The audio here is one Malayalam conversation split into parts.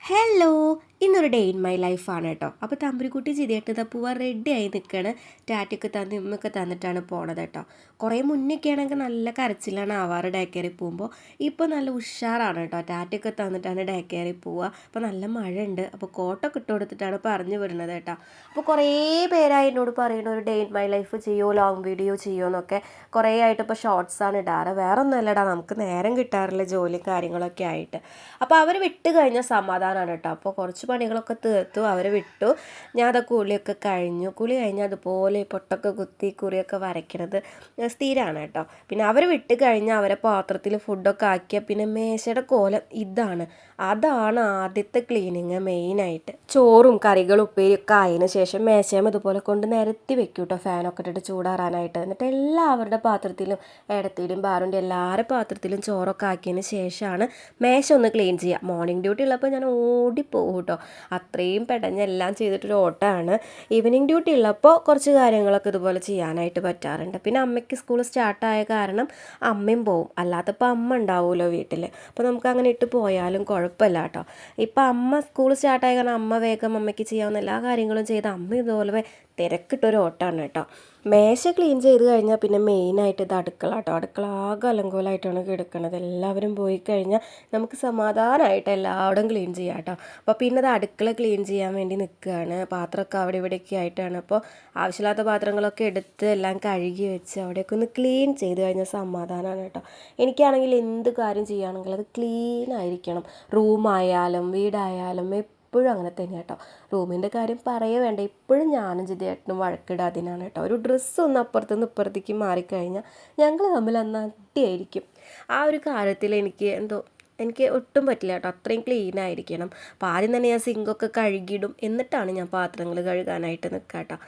ഹലോ, ഇന്നൊരു ഡേ ഇൻ മൈ ലൈഫാണ് കേട്ടോ. അപ്പോൾ തമ്പുരുക്കുട്ടി ചിരിയായിട്ട് പൂവ റെഡി ആയി നിൽക്കുകയാണ്. ടാറ്റൊക്കെ തന്ന് ഉമ്മയൊക്കെ തന്നിട്ടാണ് പോണത് കേട്ടോ. കുറേ മുന്നൊക്കെ ആണെങ്കിൽ നല്ല കരച്ചിലാണ് ആവാറ് ഡേ കെയറിൽ പോകുമ്പോൾ. ഇപ്പോൾ നല്ല ഉഷാറാണ് കേട്ടോ. ടാറ്റൊക്കെ തന്നിട്ടാണ് ഡേ കെയറിൽ പോവുക. അപ്പോൾ നല്ല മഴയുണ്ട്. അപ്പോൾ കോട്ടൊക്കെ ഇട്ട് കൊടുത്തിട്ടാണ് പറഞ്ഞു വിടുന്നത് കേട്ടോ. അപ്പോൾ കുറേ പേരായി എന്നോട് പറയുന്നു ഒരു ഡേ ഇൻ മൈ ലൈഫ് ചെയ്യുമോ, ലോങ് വീഡിയോ ചെയ്യുമോ എന്നൊക്കെ. കുറേ ആയിട്ട് ഇപ്പോൾ ഷോർട്സാണ് ഇടാറ്. വേറെ ഒന്നുമല്ലടാ, നമുക്ക് നേരം കിട്ടാറില്ല ജോലി കാര്യങ്ങളൊക്കെ ആയിട്ട്. അപ്പോൾ അവർ വിട്ട് കഴിഞ്ഞാൽ സമാധാനമാണ് കേട്ടോ. അപ്പോൾ കുറച്ച് പണികളൊക്കെ തീർത്തു, അവരെ വിട്ടു. ഞാൻ അതൊക്കെ കുളിയൊക്കെ കഴിഞ്ഞു. കുളി കഴിഞ്ഞാൽ അതുപോലെ പൊട്ടൊക്കെ കുത്തി കുറിയൊക്കെ വരയ്ക്കണത് സ്ഥിരമാണ് കേട്ടോ. പിന്നെ അവർ വിട്ട് കഴിഞ്ഞാൽ അവരെ പാത്രത്തിൽ ഫുഡൊക്കെ ആക്കിയാൽ പിന്നെ മേശയുടെ കോലം അതാണ് ആദ്യത്തെ ക്ലീനിങ് മെയിനായിട്ട്. ചോറും കറികളും ഉപ്പേരിയൊക്കെ ആയതിന് ശേഷം മേശയും ഇതുപോലെ കൊണ്ട് നിരത്തി വെക്കും കേട്ടോ, ഫാനൊക്കെ ഇട്ടിട്ട് ചൂടാറാനായിട്ട്. എന്നിട്ട് എല്ലാവരുടെ പാത്രത്തിലും ഏടത്തിയുടെയും ബാറുൻ്റെ എല്ലാവരുടെ പാത്രത്തിലും ചോറൊക്കെ ആക്കിയതിന് ശേഷമാണ് മേശ ഒന്ന് ക്ലീൻ ചെയ്യുക. മോർണിംഗ് ഡ്യൂട്ടി ഉള്ളപ്പോൾ ഞാൻ ഓടിപ്പോകും കേട്ടോ. അത്രയും പെടഞ്ഞെല്ലാം ചെയ്തിട്ടൊരു ഓട്ടമാണ്. ഈവനിങ് ഡ്യൂട്ടി ഉള്ളപ്പോൾ കുറച്ച് കാര്യങ്ങളൊക്കെ ഇതുപോലെ ചെയ്യാനായിട്ട് പറ്റാറുണ്ട്. പിന്നെ അമ്മയ്ക്ക് സ്കൂൾ സ്റ്റാർട്ടായ കാരണം അമ്മയും പോവും, അല്ലാത്തപ്പോൾ അമ്മ ഉണ്ടാവുമല്ലോ വീട്ടിൽ. അപ്പോൾ നമുക്ക് അങ്ങനെ ഇട്ട് പോയാലും കുഴപ്പമില്ല കേട്ടോ. ഇപ്പം അമ്മ സ്കൂൾ സ്റ്റാർട്ടായ കാരണം അമ്മ വേഗം അമ്മയ്ക്ക് ചെയ്യാവുന്ന എല്ലാ കാര്യങ്ങളും ചെയ്ത് അമ്മ ഇതുപോലെ തിരക്കിട്ടൊരു ഓട്ടമാണ് കേട്ടോ. മേശ ക്ലീൻ ചെയ്ത് കഴിഞ്ഞാൽ പിന്നെ മെയിനായിട്ട് ഇത് അടുക്കള കേട്ടോ. അടുക്കള ആകെ അലങ്കോലമായിട്ടാണ് കിടക്കുന്നത്. എല്ലാവരും പോയി കഴിഞ്ഞാൽ നമുക്ക് സമാധാനമായിട്ട് എല്ലാവരും ക്ലീൻ ചെയ്യാം കേട്ടോ. അപ്പോൾ പിന്നെ അത് അടുക്കള ക്ലീൻ ചെയ്യാൻ വേണ്ടി നിൽക്കുകയാണ്. പാത്രമൊക്കെ അവിടെ ഇവിടെയൊക്കെ ആയിട്ടാണ്. അപ്പോൾ ആവശ്യമില്ലാത്ത പാത്രങ്ങളൊക്കെ എടുത്ത് എല്ലാം കഴുകി വെച്ച് അവിടെയൊക്കെ ഒന്ന് ക്ലീൻ ചെയ്ത് കഴിഞ്ഞാൽ സമാധാനമാണ് കേട്ടോ. എനിക്കാണെങ്കിൽ എന്ത് കാര്യം ചെയ്യുകയാണെങ്കിലും അത് ക്ലീൻ ആയിരിക്കണം. റൂമായാലും വീടായാലും എപ്പോഴും അങ്ങനെ തന്നെ കേട്ടോ. റൂമിൻ്റെ കാര്യം പറയേ വേണ്ട, ഇപ്പോഴും ഞാനും ജിതേട്ടനും വഴക്കിടുക അതിനാണ് കേട്ടോ. ഒരു ഡ്രസ്സ് ഒന്ന് അപ്പുറത്തുനിന്ന് ഇപ്പുറത്തേക്ക് മാറിക്കഴിഞ്ഞാൽ ഞങ്ങൾ തമ്മിൽ അന്ന് അടിയായിരിക്കും. ആ ഒരു കാര്യത്തിൽ എനിക്ക് ഒട്ടും പറ്റില്ല കേട്ടോ. അത്രയും ക്ലീൻ ആയിരിക്കണം. അപ്പോൾ ആദ്യം തന്നെ ഞാൻ സിങ്കൊക്കെ കഴുകിയിടും, എന്നിട്ടാണ് ഞാൻ പാത്രങ്ങൾ കഴുകാനായിട്ട് നിൽക്കുക കേട്ടോ.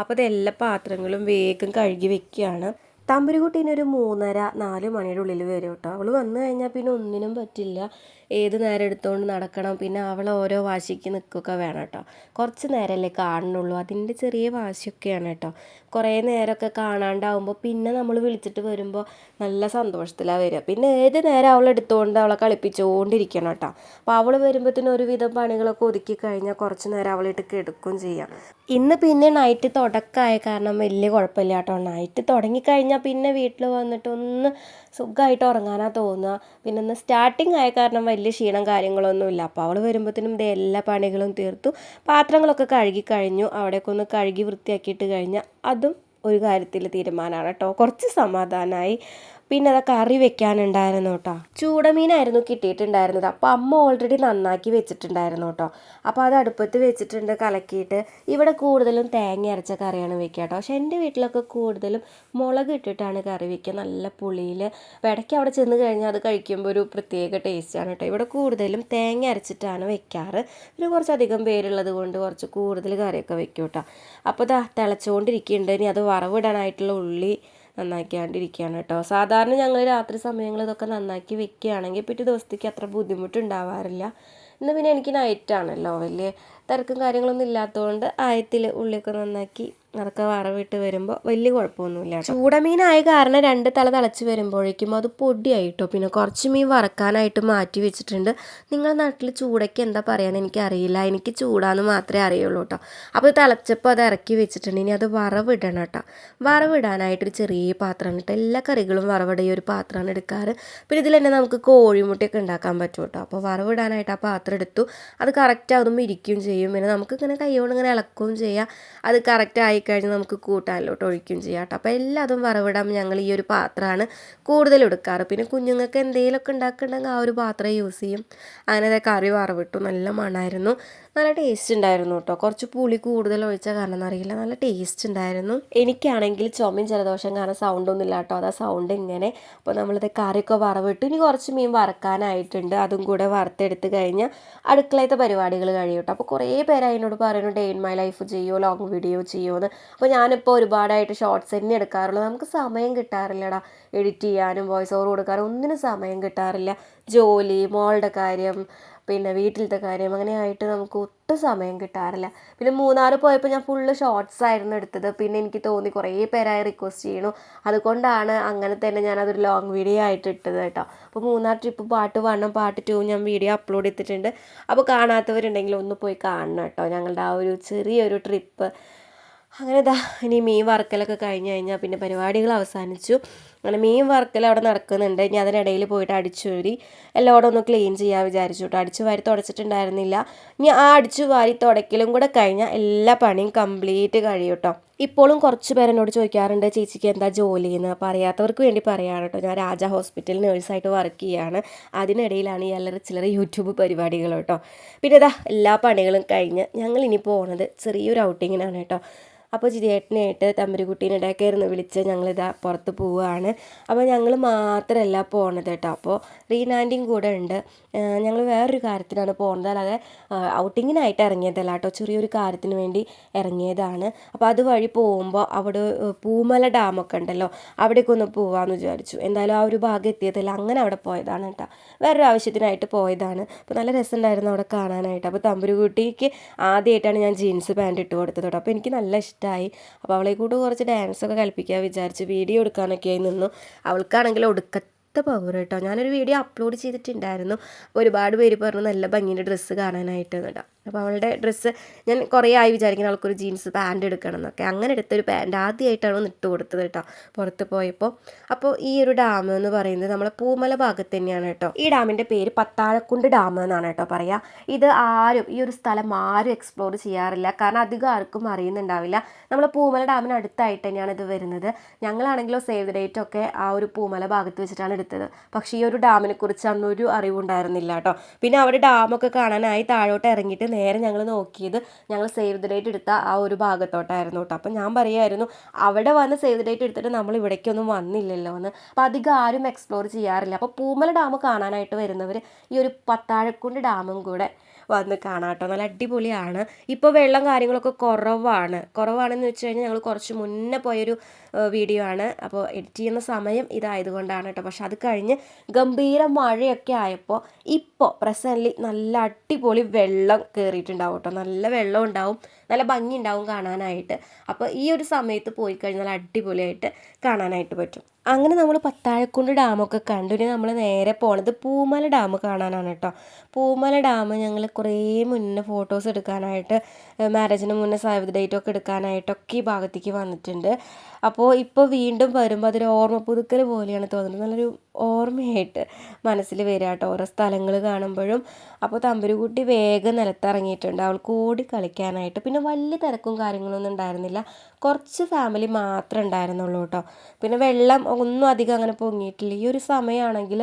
അപ്പോൾ അതെല്ലാ പാത്രങ്ങളും വേഗം കഴുകി വെക്കുകയാണ്. തമ്പുരുകുട്ടീനൊരു 3:30-4 മണിയുടെ ഉള്ളിൽ വരും കേട്ടോ. അവൾ വന്നു കഴിഞ്ഞാൽ പിന്നെ ഒന്നിനും പറ്റില്ല. ഏത് നേരം എടുത്തുകൊണ്ട് നടക്കണം. പിന്നെ അവൾ ഓരോ വാശിക്ക് നിൽക്കുകയൊക്കെ വേണം കേട്ടോ. കുറച്ച് നേരമല്ലേ കാണുന്നുള്ളൂ, അതിൻ്റെ ചെറിയ വാശിയൊക്കെയാണ് കേട്ടോ. കുറേ നേരമൊക്കെ കാണാണ്ടാവുമ്പോൾ പിന്നെ നമ്മൾ വിളിച്ചിട്ട് വരുമ്പോൾ നല്ല സന്തോഷത്തിലാണ് വരിക. പിന്നെ ഏത് നേരം അവളെടുത്തുകൊണ്ട് അവളെ കളിപ്പിച്ചുകൊണ്ടിരിക്കണം കേട്ടോ. അപ്പോൾ അവൾ വരുമ്പോഴത്തേനും ഒരുവിധം പണികളൊക്കെ ഒതുക്കി കഴിഞ്ഞാൽ കുറച്ച് നേരം അവളിട്ട് കിടക്കുകയും ചെയ്യാം. ഇന്ന് പിന്നെ നൈറ്റ് തുടക്കമായ കാരണം വലിയ കുഴപ്പമില്ല കേട്ടോ. നൈറ്റ് തുടങ്ങിക്കഴിഞ്ഞാൽ പിന്നെ വീട്ടിൽ വന്നിട്ട് ഒന്ന് സുഖമായിട്ട് ഉറങ്ങാനാണ് തോന്നുക. പിന്നെ ഇന്ന് സ്റ്റാർട്ടിങ് ആയ കാരണം വലിയ ക്ഷീണം കാര്യങ്ങളൊന്നുമില്ല. അപ്പോൾ അവൾ വരുമ്പോഴത്തേനും എല്ലാ പണികളും തീർത്തു, പാത്രങ്ങളൊക്കെ കഴുകി കഴിഞ്ഞു. അവിടെയൊക്കെ ഒന്ന് കഴുകി വൃത്തിയാക്കിയിട്ട് കഴിഞ്ഞാൽ അതും ഒരു കാര്യത്തിൽ തീരുമാനമാണ് കേട്ടോ. കുറച്ച് സമാധാനമായി. പിന്നെ അത് കറി വെക്കാനുണ്ടായിരുന്നു കേട്ടോ. ചൂടമീനായിരുന്നു കിട്ടിയിട്ടുണ്ടായിരുന്നത്. അപ്പോൾ അമ്മ ഓൾറെഡി നന്നാക്കി വെച്ചിട്ടുണ്ടായിരുന്നു കേട്ടോ. അപ്പോൾ അത് അടുപ്പത്ത് വെച്ചിട്ടുണ്ട് കലക്കിയിട്ട്. ഇവിടെ കൂടുതലും തേങ്ങ അരച്ച കറിയാണ് വെക്കുക കേട്ടോ. പക്ഷേ എൻ്റെ വീട്ടിലൊക്കെ കൂടുതലും മുളക് ഇട്ടിട്ടാണ് കറി വെക്കുക, നല്ല പുളിയിൽ. ഇടയ്ക്ക് അവിടെ ചെന്ന് കഴിഞ്ഞാൽ അത് കഴിക്കുമ്പോൾ ഒരു പ്രത്യേക ടേസ്റ്റാണ് കേട്ടോ. ഇവിടെ കൂടുതലും തേങ്ങ അരച്ചിട്ടാണ് വെക്കാറ്. പിന്നെ കുറച്ചധികം പേരുള്ളത് കൊണ്ട് കുറച്ച് കൂടുതൽ കറിയൊക്കെ വെക്കും കേട്ടോ. അപ്പോൾ ഇതാ തിളച്ചുകൊണ്ടിരിക്കുന്നുണ്ട്. ഇനി അത് വറവിടാനായിട്ടുള്ള ഉള്ളി നന്നാക്കിയാണ്ടിരിക്കുകയാണ് കേട്ടോ. സാധാരണ ഞങ്ങൾ രാത്രി സമയങ്ങളിൽ ഇതൊക്കെ നന്നാക്കി വെക്കുകയാണെങ്കിൽ പിറ്റേ ദിവസത്തേക്ക് അത്ര ബുദ്ധിമുട്ടുണ്ടാവാറില്ല. ഇന്ന് പിന്നെ എനിക്ക് നൈറ്റാണല്ലോ, വലിയ തിരക്കും കാര്യങ്ങളൊന്നും ഇല്ലാത്തതുകൊണ്ട് ആയത്തിൽ ഉള്ളിയൊക്കെ നന്നാക്കി അതൊക്കെ വറവിട്ട് വരുമ്പോൾ വലിയ കുഴപ്പമൊന്നുമില്ല. ചൂടമീനായ കാരണം 2 തല തിളച്ച് വരുമ്പോഴേക്കും അത് പൊടിയായിട്ടോ. പിന്നെ കുറച്ച് മീൻ വറക്കാനായിട്ട് മാറ്റി വെച്ചിട്ടുണ്ട്. നിങ്ങളുടെ നാട്ടിൽ ചൂടയ്ക്ക് എന്താ പറയാന്ന് എനിക്കറിയില്ല, എനിക്ക് ചൂടാന്ന് മാത്രമേ അറിയുള്ളൂ കേട്ടോ. അപ്പോൾ തിളച്ചപ്പോൾ അത് ഇറക്കി വെച്ചിട്ടുണ്ട്. ഇനി അത് വറവിടണം കേട്ടോ. വറവിടാനായിട്ടൊരു ചെറിയ പാത്രമാണ് കേട്ടോ. എല്ലാ കറികളും വറവിട ഈ ഒരു പാത്രമാണ് എടുക്കാറ്. പിന്നെ ഇതിൽ തന്നെ നമുക്ക് കോഴിമുട്ടയൊക്കെ ഉണ്ടാക്കാൻ പറ്റും കേട്ടോ. അപ്പോൾ വറവിടാനായിട്ട് ആ പാത്രം എടുത്തു. അത് കറക്റ്റ് ആകുമ്പോൾ ഇരിക്കുകയും ചെയ്യും. പിന്നെ നമുക്കിങ്ങനെ കൈകൊണ്ട് ഇങ്ങനെ ഇളക്കുകയും ചെയ്യാം. അത് കറക്റ്റ് ആയിക്കഴിഞ്ഞാൽ നമുക്ക് കൂട്ടാനിലോട്ട് ഒഴിക്കുകയും ചെയ്യാം കേട്ടോ. അപ്പോൾ എല്ലാതും വറവിടാൻ ഞങ്ങൾ ഈ ഒരു പാത്രമാണ് കൂടുതൽ എടുക്കാറ്. പിന്നെ കുഞ്ഞുങ്ങൾക്ക് എന്തെങ്കിലുമൊക്കെ ഉണ്ടാക്കുന്നുണ്ടെങ്കിൽ ആ ഒരു പാത്രം യൂസ് ചെയ്യും. അങ്ങനെ കറി വറവിട്ടു. നല്ല മണമായിരുന്നു, നല്ല ടേസ്റ്റ് ഉണ്ടായിരുന്നു കേട്ടോ. കുറച്ച് പുളി കൂടുതൽ ഒഴിച്ച കാരണം എന്നറിയില്ല, നല്ല ടേസ്റ്റ് ഉണ്ടായിരുന്നു. എനിക്കാണെങ്കിൽ ചുമയും ജലദോഷം കാരണം സൗണ്ടൊന്നും ഇല്ല കേട്ടോ. അതാ സൗണ്ട് ഇങ്ങനെ. അപ്പോൾ നമ്മളിത് കറിയൊക്കെ വറവിട്ട് ഇനി കുറച്ച് മീൻ വറക്കാനായിട്ടുണ്ട്. അതും കൂടെ വറുത്തെടുത്ത് കഴിഞ്ഞാൽ അടുക്കളയത്തെ പരിപാടികൾ കഴിയും കേട്ടോ. അപ്പോൾ കുറേ പേര് അതിനോട് പറയുന്നു ഡേ ഇൻ മൈ ലൈഫ് ചെയ്യുമോ, ലോങ് വീഡിയോ ചെയ്യുമോ എന്ന്. അപ്പോൾ ഞാനിപ്പോൾ ഒരുപാടായിട്ട് ഷോർട്സ് തന്നെ എടുക്കാറുള്ളൂ. നമുക്ക് സമയം കിട്ടാറില്ലടാ എഡിറ്റ് ചെയ്യാനും വോയിസ് ഓവർ കൊടുക്കാനും ഒന്നിനും സമയം കിട്ടാറില്ല. ജോലി, മോളുടെ കാര്യം, പിന്നെ വീട്ടിലത്തെ കാര്യം അങ്ങനെയായിട്ട് നമുക്ക് ഒട്ടും സമയം കിട്ടാറില്ല. പിന്നെ മൂന്നാർ പോയപ്പോൾ ഞാൻ ഫുള്ള് ഷോർട്സ് ആയിരുന്നു എടുത്തത്. പിന്നെ എനിക്ക് തോന്നി കുറേ പേരായി റിക്വസ്റ്റ് ചെയ്യണു, അതുകൊണ്ടാണ് അങ്ങനെ തന്നെ ഞാനതൊരു ലോങ് വീഡിയോ ആയിട്ട് ഇട്ടത് കേട്ടോ. അപ്പോൾ മൂന്നാർ ട്രിപ്പ് പാർട്ട് 1 പാർട്ട് 2 ഞാൻ വീഡിയോ അപ്ലോഡ് ചെയ്തിട്ടുണ്ട്. അപ്പോൾ കാണാത്തവരുണ്ടെങ്കിൽ ഒന്ന് പോയി കാണണം കേട്ടോ, ഞങ്ങളുടെ ആ ഒരു ചെറിയൊരു ട്രിപ്പ്. അങ്ങനെ ഇതാ ഇനി മീൻ വറുക്കലൊക്കെ കഴിഞ്ഞ് കഴിഞ്ഞാൽ പിന്നെ പരിപാടികൾ അവസാനിച്ചു. അങ്ങനെ മീൻ വറുക്കൽ അവിടെ നടക്കുന്നുണ്ട്. ഇനി അതിനിടയിൽ പോയിട്ട് അടിച്ചുവാരി എല്ലാവരും ഒന്ന് ക്ലീൻ ചെയ്യാൻ വിചാരിച്ചു കേട്ടോ. അടിച്ചു വാരി തുടച്ചിട്ടുണ്ടായിരുന്നില്ല. ഇനി ആ അടിച്ചു വാരി തുടയ്ക്കലും കൂടെ കഴിഞ്ഞാൽ എല്ലാ പണിയും കംപ്ലീറ്റ് കഴിയും കേട്ടോ. ഇപ്പോഴും കുറച്ച് പേരെന്നോട് ചോദിക്കാറുണ്ട് ചേച്ചിക്ക് എന്താ ജോലി എന്ന്. അപ്പോൾ അറിയാത്തവർക്ക് വേണ്ടി പറയുകയാണ് കേട്ടോ, ഞാൻ രാജ ഹോസ്പിറ്റലിൽ നേഴ്സായിട്ട് വർക്ക് ചെയ്യുകയാണ്. അതിനിടയിലാണ് ഈ അല്ലറ ചില്ലറ യൂട്യൂബ് പരിപാടികൾ കേട്ടോ. പിന്നെ ഇതാ എല്ലാ പണികളും കഴിഞ്ഞ് ഞങ്ങൾ ഇനി പോകുന്നത് ചെറിയൊരു ഔട്ടിങ്ങിനാണ് കേട്ടോ. അപ്പോൾ ജിതേട്ടനായിട്ട് തമ്പുരുക്കുട്ടീനെ ഇടയ്ക്കായിരുന്നു വിളിച്ച് ഞങ്ങളിതാ പുറത്ത് പോവുകയാണ്. അപ്പോൾ ഞങ്ങൾ മാത്രമല്ല പോണത് കേട്ടോ, അപ്പോൾ റീനാൻ്റെയും കൂടെ ഉണ്ട്. ഞങ്ങൾ വേറൊരു കാര്യത്തിനാണ് പോകുന്നത്, അല്ലാതെ ഔട്ടിങ്ങിനായിട്ട് ഇറങ്ങിയതല്ല കേട്ടോ, ചെറിയൊരു കാര്യത്തിന് വേണ്ടി ഇറങ്ങിയതാണ്. അപ്പോൾ അതുവഴി പോകുമ്പോൾ അവിടെ പൂമല ഡാമൊക്കെ ഉണ്ടല്ലോ, അവിടേക്ക് ഒന്ന് പോകാമെന്ന് വിചാരിച്ചു. എന്തായാലും ആ ഒരു ഭാഗം എത്തിയതല്ല, അങ്ങനെ അവിടെ പോയതാണ് കേട്ടോ, വേറൊരു ആവശ്യത്തിനായിട്ട് പോയതാണ്. അപ്പോൾ നല്ല രസമുണ്ടായിരുന്നു അവിടെ കാണാനായിട്ട്. അപ്പോൾ തമ്പുരുക്കുട്ടിക്ക് ആദ്യമായിട്ടാണ് ഞാൻ ജീൻസ് പാൻറ്റ് ഇട്ട് കൊടുത്തത് കേട്ടോ. അപ്പോൾ എനിക്ക് നല്ല ഇഷ്ടമായി. അപ്പോൾ അവളെ കൂട്ട് കുറച്ച് ഡാൻസൊക്കെ കളിപ്പിക്കാൻ വിചാരിച്ച് വീഡിയോ എടുക്കാനൊക്കെ ആയി നിന്നു. അവൾക്കാണെങ്കിൽ ഒടുക്കത്തെ പവർ കേട്ടോ. ഞാനൊരു വീഡിയോ അപ്ലോഡ് ചെയ്തിട്ടുണ്ടായിരുന്നു. ഒരുപാട് പേര് പറഞ്ഞു നല്ല ഭംഗിയുടെ ഡ്രസ്സ് കാണാനായിട്ട് കേട്ടോ. അപ്പോൾ അവളുടെ ഡ്രസ്സ് ഞാൻ കുറേ ആയി വിചാരിക്കണം അവൾക്കൊരു ജീൻസ് പാൻറ്റ് എടുക്കണം എന്നൊക്കെ. അങ്ങനെ എടുത്തൊരു പാൻറ്റ് ആദ്യമായിട്ടാണ് ഒന്ന് ഇട്ട് കൊടുത്തത് കേട്ടോ പുറത്ത് പോയപ്പോൾ. അപ്പോൾ ഈ ഒരു ഡാം എന്ന് പറയുന്നത് നമ്മളെ പൂമല ഭാഗത്ത് തന്നെയാണ് കേട്ടോ. ഈ ഡാമിൻ്റെ പേര് പത്താഴക്കുണ്ട് ഡാം എന്നാണ് കേട്ടോ പറയുക. ഇത് ഈ ഒരു സ്ഥലം ആരും എക്സ്പ്ലോർ ചെയ്യാറില്ല, കാരണം അധികം ആർക്കും അറിയുന്നുണ്ടാവില്ല. നമ്മളെ പൂമല ഡാമിന് അടുത്തായിട്ട് തന്നെയാണ് ഇത് വരുന്നത്. ഞങ്ങളാണെങ്കിലോ സേവ് ദ ഡേറ്റ് ഒക്കെ ആ ഒരു പൂമല ഭാഗത്ത് വെച്ചിട്ടാണ് എടുത്തത്. പക്ഷേ ഈ ഒരു ഡാമിനെ കുറിച്ച് അന്നൊരു അറിവുണ്ടായിരുന്നില്ല കേട്ടോ. പിന്നെ അവിടെ ഡാമൊക്കെ കാണാനായി താഴോട്ട് ഇറങ്ങിയിട്ട് നേരെ ഞങ്ങൾ നോക്കിയത് ഞങ്ങൾ സേവ് ദ ഡേറ്റ് എടുത്ത ആ ഒരു ഭാഗത്തോട്ടായിരുന്നു കേട്ടോ. അപ്പം ഞാൻ പറയുമായിരുന്നു അവിടെ വന്ന് സേവ് ദ ഡേറ്റ് എടുത്തിട്ട് നമ്മൾ ഇവിടേക്കൊന്നും വന്നില്ലല്ലോ എന്ന്. അപ്പോൾ അധികം ആരും എക്സ്പ്ലോർ ചെയ്യാറില്ല. അപ്പോൾ പൂമല ഡാം കാണാനായിട്ട് വരുന്നവർ ഈ ഒരു പത്താഴക്കുണ്ട് ഡാമും കൂടെ വന്ന് കാണാം കേട്ടോ. നല്ല അടിപൊളിയാണ്. ഇപ്പോൾ വെള്ളം കാര്യങ്ങളൊക്കെ കുറവാണെന്ന് വെച്ച് കഴിഞ്ഞാൽ ഞങ്ങൾ കുറച്ച് മുന്നേ പോയൊരു വീഡിയോ ആണ്. അപ്പോൾ എഡിറ്റ് ചെയ്യുന്ന സമയം ഇതായതുകൊണ്ടാണ് കേട്ടോ. പക്ഷെ അത് കഴിഞ്ഞ് ഗംഭീര മഴയൊക്കെ ആയപ്പോൾ ഇപ്പോൾ പ്രസൻ്റ്ലി നല്ല അടിപൊളി വെള്ളം കയറിയിട്ടുണ്ടാവും കേട്ടോ. നല്ല വെള്ളം ഉണ്ടാവും, നല്ല ഭംഗി ഉണ്ടാവും കാണാനായിട്ട്. അപ്പോൾ ഈ ഒരു സമയത്ത് പോയി കഴിഞ്ഞാൽ അടിപൊളിയായിട്ട് കാണാനായിട്ട് പറ്റും. അങ്ങനെ നമ്മൾ പത്താഴക്കുണ്ട് ഡാമൊക്കെ കണ്ടു. ഇനി നമ്മൾ നേരെ പോണത് പൂമല ഡാം കാണാനാണ് കേട്ടോ. പൂമല ഡാം ഞങ്ങൾ കുറേ മുന്നേ ഫോട്ടോസ് എടുക്കാനായിട്ട്, മാരേജിന് മുന്നേ സേവ് ദ ഡേറ്റ് ഒക്കെ എടുക്കാനായിട്ടൊക്കെ ഈ ഭാഗത്തേക്ക് വന്നിട്ടുണ്ട്. അപ്പോൾ ഇപ്പോൾ വീണ്ടും വരുമ്പോൾ അതൊരു ഓർമ്മ പുതുക്കൽ പോലെയാണ് തോന്നുന്നത്. നല്ലൊരു ഓർമ്മയായിട്ട് മനസ്സിൽ വരിക കേട്ടോ ഓരോ സ്ഥലങ്ങൾ കാണുമ്പോഴും. അപ്പോൾ തമ്പുരുക്കുട്ടി വേഗം നിലത്തിറങ്ങിയിട്ടുണ്ട് അവൾക്ക് ഓടി കളിക്കാനായിട്ട്. പിന്നെ വലിയ തിരക്കും കാര്യങ്ങളൊന്നും ഉണ്ടായിരുന്നില്ല, കുറച്ച് ഫാമിലി മാത്രമേ ഉണ്ടായിരുന്നുള്ളൂ കേട്ടോ. പിന്നെ വെള്ളം ഒന്നും അധികം അങ്ങനെ പൊങ്ങിയിട്ടില്ല. ഈ ഒരു സമയമാണെങ്കിൽ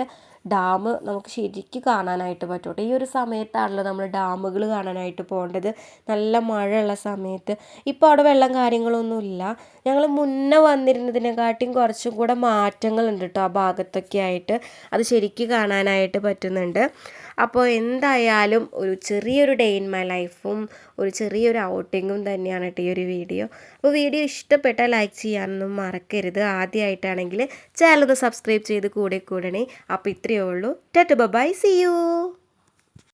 ഡാം നമുക്ക് ശരിക്കും കാണാനായിട്ട് പറ്റും കേട്ടോ. ഈ ഒരു സമയത്താണല്ലോ നമ്മൾ ഡാമുകൾ കാണാനായിട്ട് പോകേണ്ടത്, നല്ല മഴയുള്ള സമയത്ത്. ഇപ്പോൾ അവിടെ വെള്ളം കാര്യങ്ങളൊന്നുമില്ല. ഞങ്ങൾ മുന്നേ വന്നിരുന്നതിനെക്കാട്ടിയും കുറച്ചും കൂടെ മാറ്റങ്ങളുണ്ട് കേട്ടോ ആ ഭാഗത്തൊക്കെ ആയിട്ട്. അത് ശരിക്കും കാണാനായിട്ട് പറ്റുന്നുണ്ട്. അപ്പോൾ എന്തായാലും ഒരു ചെറിയൊരു ഡേ ഇൻ മൈ ലൈഫും ഒരു ചെറിയൊരു ഔട്ടിങ്ങും തന്നെയാണ് കേട്ടോ ഈ ഒരു വീഡിയോ. അപ്പോൾ വീഡിയോ ഇഷ്ടപ്പെട്ടാൽ ലൈക്ക് ചെയ്യാനൊന്നും മറക്കരുത്. ആദ്യമായിട്ടാണെങ്കിൽ ചാനൽ ഒന്ന് സബ്സ്ക്രൈബ് ചെയ്ത് കൂടണേ. അപ്പോൾ ഇത്രയേ ഉള്ളൂ. Tata bye, see U.